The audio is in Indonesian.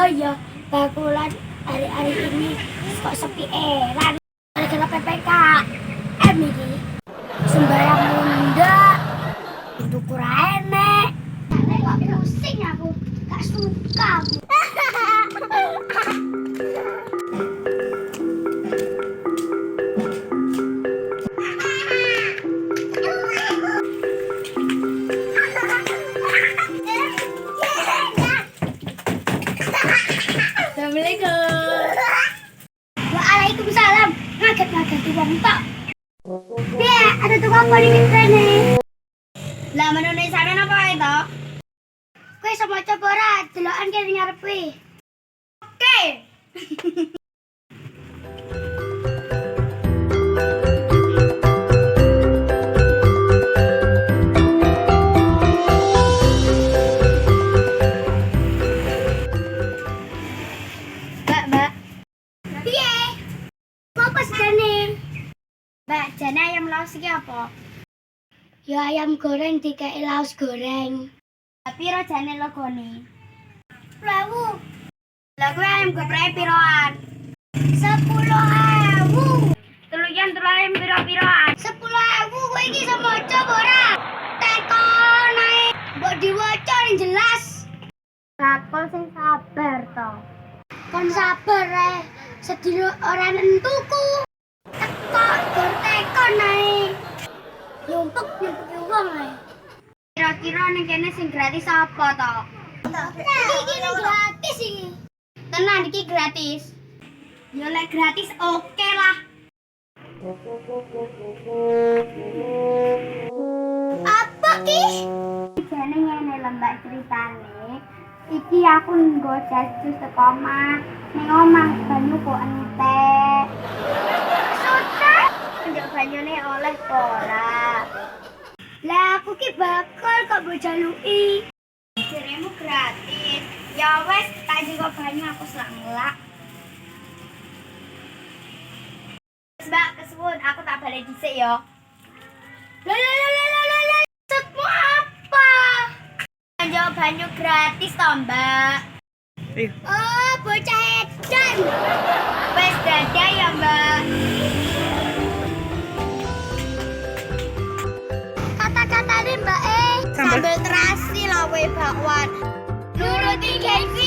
Yo, bakulan hari-hari ini kok sepi eran gara-gara PPKM ini. Sembarang munda itu kurang enek. Kok pusing aku, gak suka aku. Assalamualaikum. Waalaikumsalam. Ngaget-ngaget wong tok. Piye, ada tukang kok iki rene. Lah menune sampean apa wae to? Kowe iso maca apa ora? Delokan kene ngarepe. Oke. Mbak. Piye? Apa sedane? Mbak, jane ayam laos iki apa? Ya ayam goreng dikei laos goreng. Piro jane logone? 10.000. Lah kuwi ayam geprek piroan? 10.000. Tuluyan ayam piro-piroan? 10.000 kowe iki iso maca apa ora? Tekon ae. Mbok diwaca ning jelas. Rakol sing sabar to. Kon sabar ae. Sedina ora nentuku. Teko gur tekon ae. Nyumpuk wong ae. Kira-kira ning kene sing gratis apa to? Iki gratis iki. Tenan iki gratis. Ya lek gratis oke lah. Apa ki? Jane ngene lho Mbak ceritane. Iki aku nggo jas jus teko omah. Ning omah banyu kok entek. Sudah. Njok banyune oleh ora. Lah aku ki bakal kok mbok jaluki. Jeremu gratis. Ya wes, tak juga banyu aku selak-selak. Mbak, kesuwun aku tak balik dhisik ya. Lah. Maksudmu apa? Njok banyu gratis to, Mbak. Oh, bocah edan. Wes dadah ya, Mbak. Kata-katane Mbak Sambel terasi lah we bakwan. Nuruti gengsi.